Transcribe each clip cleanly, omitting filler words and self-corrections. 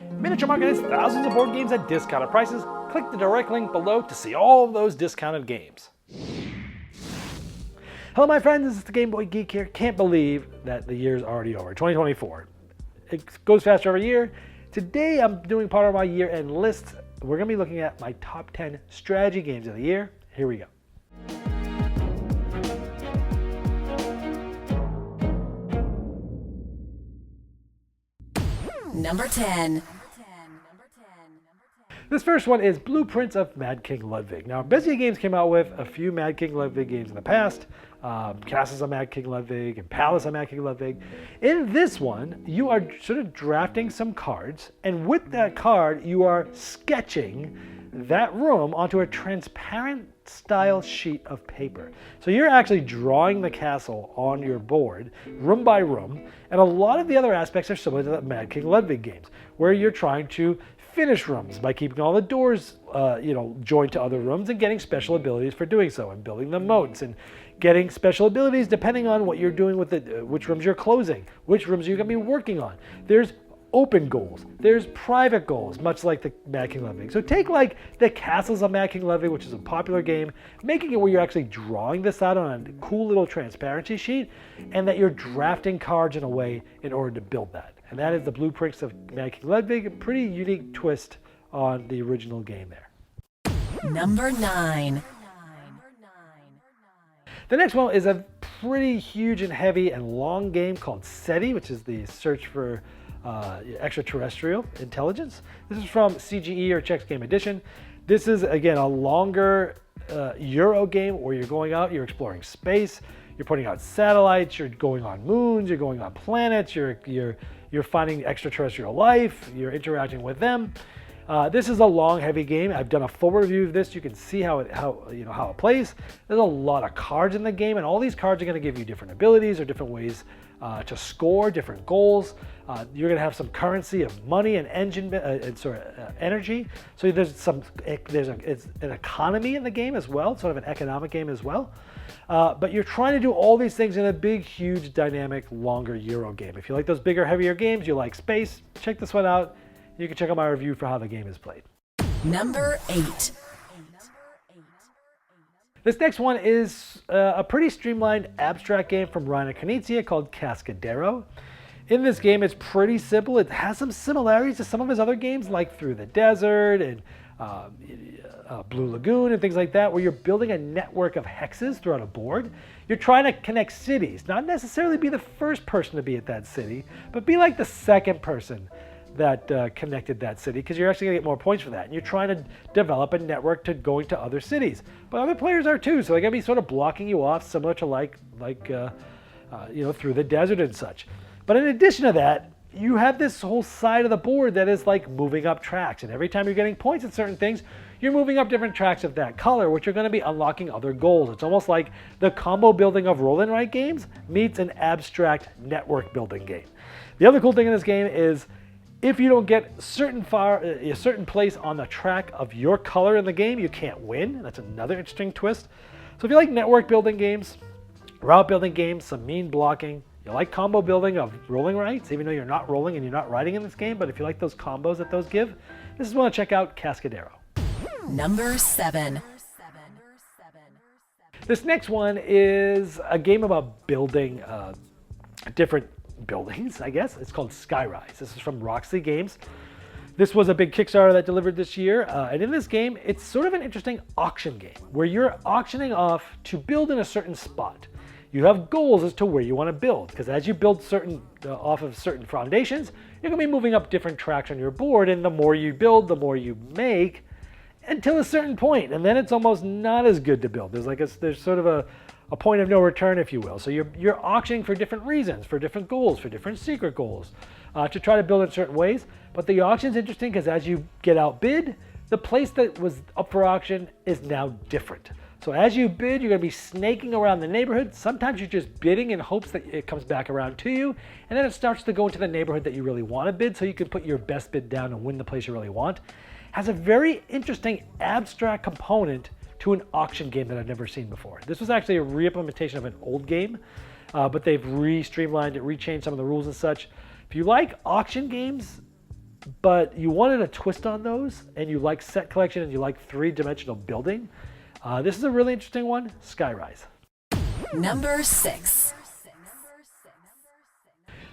Miniature Market has thousands of board games at discounted prices. Click the direct link below to see all of those discounted games. Hello my friends, this is the Game Boy Geek here. Can't believe that the year's already over, 2024. It goes faster every year. Today I'm doing part of my year-end list. We're going to be looking at my top 10 strategy games of the year. Here we go. Number 10. This first one is Blueprints of Mad King Ludwig. Now, Bezier Games came out with a few Mad King Ludwig games in the past. Castles of Mad King Ludwig and Palace of Mad King Ludwig. In this one, you are sort of drafting some cards, and with that card, you are sketching that room onto a transparent style sheet of paper. So you're actually drawing the castle on your board, room by room, and a lot of the other aspects are similar to the Mad King Ludwig games, where you're trying to finish rooms by keeping all the doors joined to other rooms and getting special abilities for doing so, and building the moats and getting special abilities depending on what you're doing with which rooms you're closing, which rooms you're going to be working on. There's open goals, there's private goals, much like the Mad King Ludwig. So take like the Castles of Mad King Ludwig, which is a popular game, making it where you're actually drawing this out on a cool little transparency sheet, and that you're drafting cards in a way in order to build that. And that is the Blueprints of Mad King Ludwig, a pretty unique twist on the original game there. Number 9. The next one is a pretty huge and heavy and long game called SETI, which is the search for extraterrestrial intelligence. This is from CGE, or Chex Game Edition. This is, again, a longer Euro game where you're going out, you're exploring space, you're putting out satellites, you're going on moons, you're going on planets, you're finding extraterrestrial life, you're interacting with them. This is a long, heavy game. I've done a full review of this. You can see how it plays. There's a lot of cards in the game, and all these cards are going to give you different abilities or different ways to score, different goals. You're going to have some currency of money and energy. So there's an economy in the game as well, sort of an economic game as well. But you're trying to do all these things in a big, huge, dynamic, longer Euro game. If you like those bigger, heavier games, you like space, check this one out. You can check out my review for how the game is played. Number 8. This next one is a pretty streamlined abstract game from Reiner Knizia called Cascadero. In this game, it's pretty simple. It has some similarities to some of his other games, like Through the Desert and Blue Lagoon and things like that, where you're building a network of hexes throughout a board. You're trying to connect cities, not necessarily be the first person to be at that city, but be like the second person that connected that city, because you're actually going to get more points for that. And you're trying to develop a network to going to other cities. But other players are too, so they're going to be sort of blocking you off, similar to like Through the Desert and such. But in addition to that, you have this whole side of the board that is like moving up tracks. And every time you're getting points at certain things, you're moving up different tracks of that color, which are going to be unlocking other goals. It's almost like the combo building of roll and write games meets an abstract network building game. The other cool thing in this game is if you don't get a certain place on the track of your color in the game, you can't win. That's another interesting twist. So if you like network building games, route building games, some mean blocking, you like combo building of rolling rights, even though you're not rolling and you're not writing in this game, but if you like those combos that those give, this is one to check out, Cascadero. Number 7. This next one is a game about building different buildings, I guess. It's called Skyrise. This is from Roxley Games. This was a big Kickstarter that delivered this year. And in this game, it's sort of an interesting auction game where you're auctioning off to build in a certain spot. You have goals as to where you want to build, because as you build off of certain foundations, you're going to be moving up different tracks on your board, and the more you build, the more you make, until a certain point, and then it's almost not as good to build. There's sort of a point of no return, if you will. So you're auctioning for different reasons, for different goals, for different secret goals, to try to build in certain ways. But the auction's interesting because as you get outbid, the place that was up for auction is now different. So as you bid, you're going to be snaking around the neighborhood. Sometimes you're just bidding in hopes that it comes back around to you, and then it starts to go into the neighborhood that you really want to bid, so you can put your best bid down and win the place you really want. Has a very interesting abstract component to an auction game that I've never seen before. This was actually a re-implementation of an old game, but they've re-streamlined it, re-changed some of the rules and such. If you like auction games, but you wanted a twist on those, and you like set collection and you like three-dimensional building, this is a really interesting one, Skyrise. Number 6.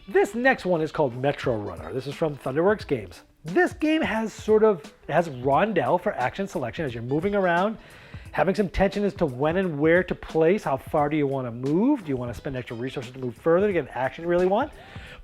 This next one is called Metro Runner. This is from Thunderworks Games. This game has rondel for action selection as you're moving around, having some tension as to when and where to place. How far do you want to move? Do you want to spend extra resources to move further to get action you really want?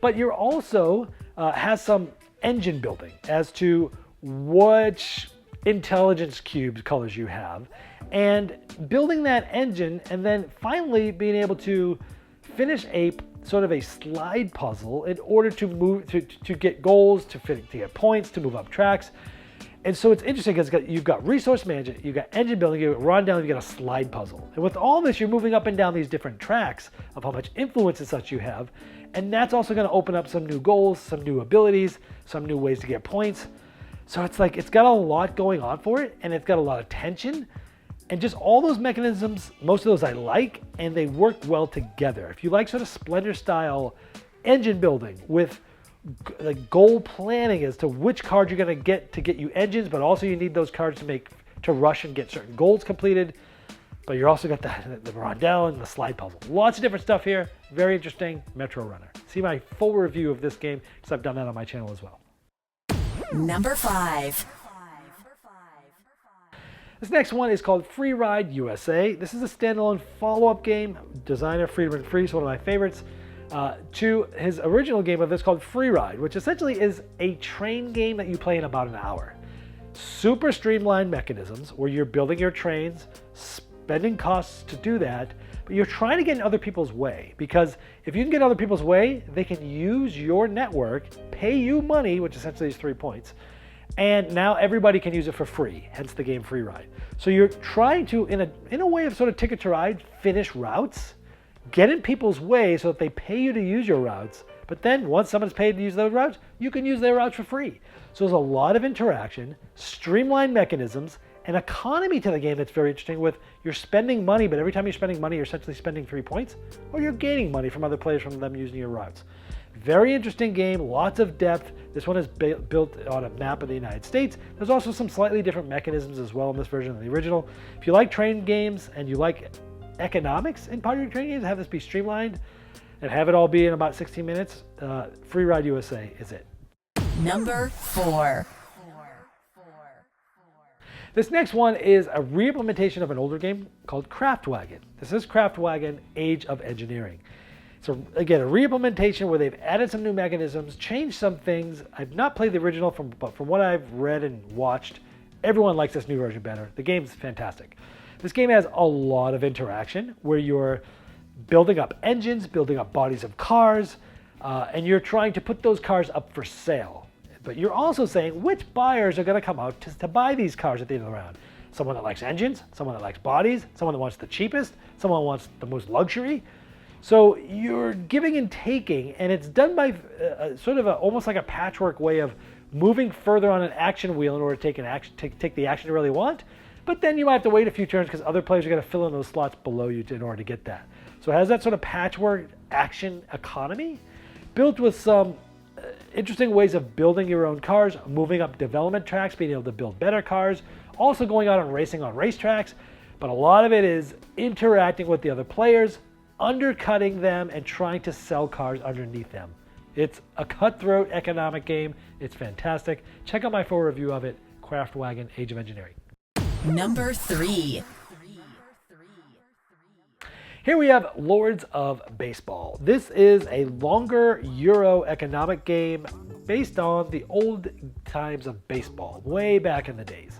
But you're also has some engine building as to which intelligence cubes colors you have, and building that engine, and then finally being able to finish a sort of a slide puzzle in order to move to get goals, to get points, to move up tracks. And so it's interesting because you've got resource management, you've got engine building, you've got rondel, you've got a slide puzzle. And with all this, you're moving up and down these different tracks of how much influence and such you have. And that's also going to open up some new goals, some new abilities, some new ways to get points. So it's like, it's got a lot going on for it, and it's got a lot of tension. And just all those mechanisms, most of those I like, and they work well together. If you like sort of Splendor style engine building with like goal planning as to which cards you're going to get you engines, but also you need those cards to rush and get certain goals completed. But you're also got the rondel and the slide puzzle. Lots of different stuff here. Very interesting. Metro Runner. See my full review of this game because I've done that on my channel as well. Number 5. This next one is called Free Ride USA. This is a standalone follow-up game. Designer Freedom and Free is one of my favorites. To his original game of this called Free Ride, which essentially is a train game that you play in about an hour. Super streamlined mechanisms where you're building your trains, spending costs to do that, but you're trying to get in other people's way, because if you can get in other people's way, they can use your network, pay you money, which essentially is 3 points, and now everybody can use it for free, hence the game Free Ride. So you're trying to, in a way of sort of Ticket to Ride, finish routes, get in people's way so that they pay you to use your routes, but then once someone's paid to use those routes, you can use their routes for free. So there's a lot of interaction, streamlined mechanisms, an economy to the game that's very interesting with you're spending money, but every time you're spending money, you're essentially spending 3 points, or you're gaining money from other players from them using your routes. Very interesting game, lots of depth. This one is built on a map of the United States. There's also some slightly different mechanisms as well in this version than the original. If you like train games and you like economics in part of your train games, have this be streamlined and have it all be in about 16 minutes, Free Ride USA is it. Number 4. This next one is a re-implementation of an older game called Craftwagon. This is Craftwagon Age of Engineering. So again, a re-implementation where they've added some new mechanisms, changed some things. I've not played the original, but from what I've read and watched, everyone likes this new version better. The game's fantastic. This game has a lot of interaction where you're building up engines, building up bodies of cars, and you're trying to put those cars up for sale. But you're also saying which buyers are going to come out to buy these cars at the end of the round. Someone that likes engines, someone that likes bodies, someone that wants the cheapest, someone that wants the most luxury. So you're giving and taking, and it's done by sort of almost like a patchwork way of moving further on an action wheel in order to take the action you really want. But then you might have to wait a few turns because other players are going to fill in those slots below you in order to get that. So it has that sort of patchwork action economy built with some interesting ways of building your own cars, moving up development tracks, being able to build better cars, also going out and racing on racetracks. But a lot of it is interacting with the other players, undercutting them, and trying to sell cars underneath them. It's a cutthroat economic game. It's fantastic. Check out my full review of it, Craftwagon Age of Engineering. Number 3. Here we have Lords of Baseball. This is a longer Euro economic game based on the old times of baseball, way back in the days.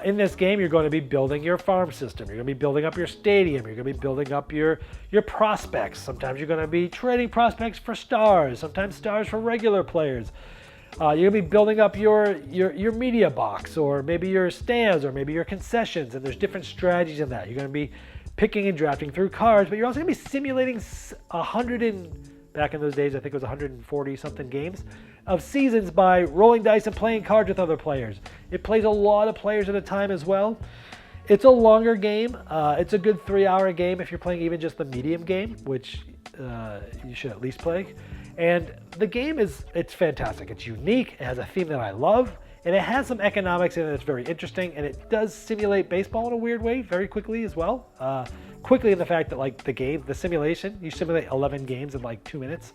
In this game, you're going to be building your farm system. You're going to be building up your stadium. You're going to be building up your prospects. Sometimes you're going to be trading prospects for stars, sometimes stars for regular players. You're going to be building up your media box, or maybe your stands, or maybe your concessions, and there's different strategies in that. You're going to be picking and drafting through cards, but you're also going to be simulating back in those days, I think it was 140 something games of seasons by rolling dice and playing cards with other players. It plays a lot of players at a time as well. It's a longer game. It's a good 3-hour game if you're playing even just the medium game, which you should at least play. And the game it's fantastic. It's unique, it has a theme that I love, and it has some economics in it that's very interesting, and it does simulate baseball in a weird way very quickly as well. Quickly in the fact that like the simulation, you simulate 11 games in like 2 minutes,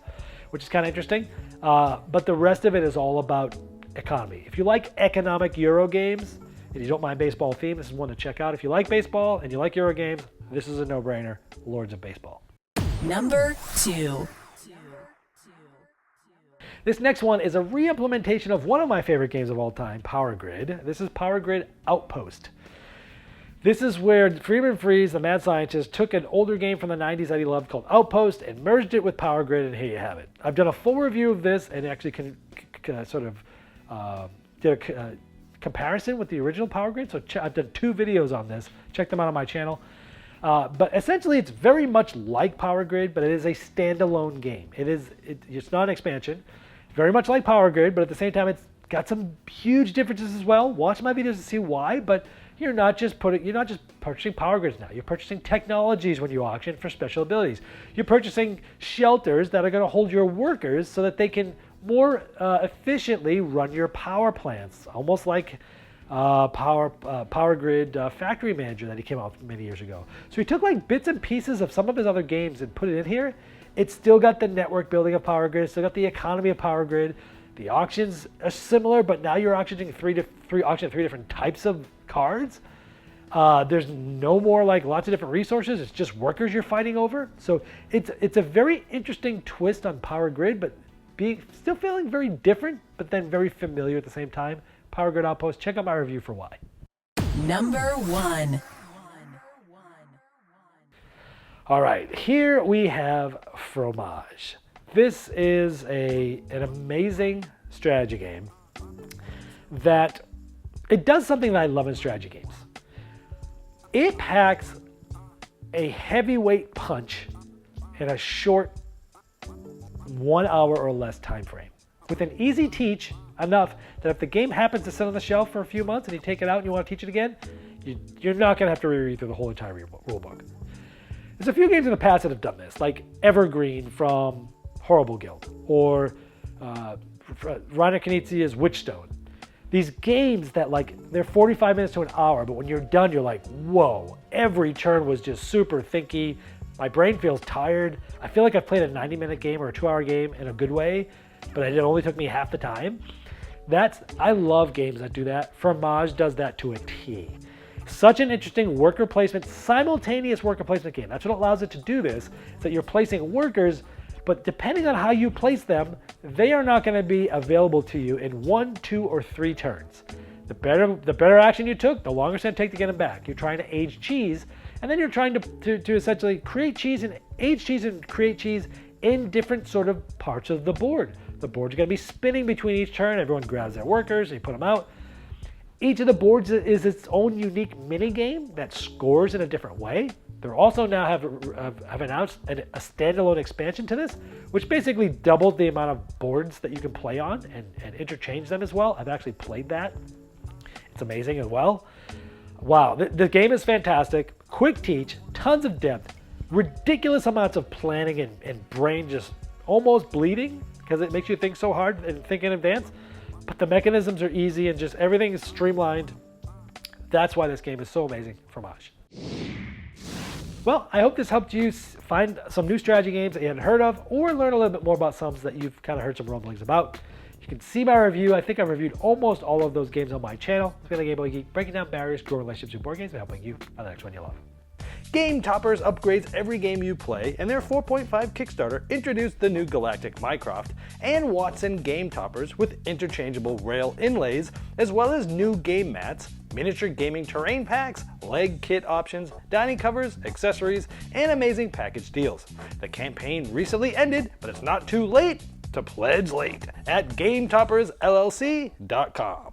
which is kind of interesting. But the rest of it is all about economy. If you like economic Euro games, and you don't mind baseball theme, this is one to check out. If you like baseball and you like Euro games, this is a no-brainer, Lords of Baseball. Number 2. This next one is a re-implementation of one of my favorite games of all time, Power Grid. This is Power Grid Outpost. This is where Freeman Freeze, the mad scientist, took an older game from the 90s that he loved called Outpost and merged it with Power Grid, and here you have it. I've done a full review of this and actually did a comparison with the original Power Grid. So I've done 2 videos on this. Check them out on my channel. But essentially, it's very much like Power Grid, but it is a standalone game. It's not an expansion. Very much like Power Grid, but at the same time, it's got some huge differences as well. Watch my videos to see why, but you're not just purchasing Power Grids now. You're purchasing technologies when you auction for special abilities. You're purchasing shelters that are going to hold your workers so that they can more efficiently run your power plants, almost like Power Grid Factory Manager that he came out with many years ago. So he took like bits and pieces of some of his other games and put it in here. It's still got the network building of Power Grid, still got the economy of Power Grid. The auctions are similar, but now you're auctioning three different types of cards. There's no more like lots of different resources. It's just workers you're fighting over. So it's a very interesting twist on Power Grid, but still feeling very different, but then very familiar at the same time. Power Grid Outpost. Check out my review for why. Number 1. All right, here we have Fromage. This is an amazing strategy game that it does something that I love in strategy games. It packs a heavyweight punch in a short 1 hour or less time frame. With an easy teach, enough that if the game happens to sit on the shelf for a few months and you take it out and you want to teach it again, you're not going to have to reread through the whole entire rule book. There's a few games in the past that have done this, like Evergreen from Horrible Guild, or Reiner Knizia's Witchstone. These games that they're 45 minutes to an hour, but when you're done, you're like, whoa, every turn was just super thinky. My brain feels tired. I feel like I've played a 90-minute game or a 2-hour game in a good way, but it only took me half the time. I love games that do that. Fromage does that to a T. Such an interesting worker placement, simultaneous worker placement game. That's what allows it to do this, is that you're placing workers, but depending on how you place them, they are not going to be available to you in 1, 2, or 3 turns. The better action you took, the longer it's going to take to get them back. You're trying to age cheese, and then you're trying to essentially create cheese and age cheese and create cheese in different sort of parts of the board. The board's going to be spinning between each turn. Everyone grabs their workers, and you put them out. Each of the boards is its own unique mini game that scores in a different way. They also now have announced a standalone expansion to this, which basically doubled the amount of boards that you can play on and interchange them as well. I've actually played that. It's amazing as well. Wow, the game is fantastic. Quick teach, tons of depth, ridiculous amounts of planning and brain just almost bleeding because it makes you think so hard and think in advance. But the mechanisms are easy and just everything is streamlined. That's why this game is so amazing. Fromage. Well, I hope this helped you find some new strategy games that you hadn't heard of, or learn a little bit more about some that you've kind of heard some rumblings about. You can see my review. I think I've reviewed almost all of those games on my channel. It's been a Game Boy Geek, breaking down barriers, growing relationships with board games, and helping you on the next one you love. Game Toppers upgrades every game you play, and their 4.5 Kickstarter introduced the new Galactic Mycroft and Watson Game Toppers with interchangeable rail inlays, as well as new game mats, miniature gaming terrain packs, leg kit options, dining covers, accessories, and amazing package deals. The campaign recently ended, but it's not too late to pledge late at GameToppersLLC.com.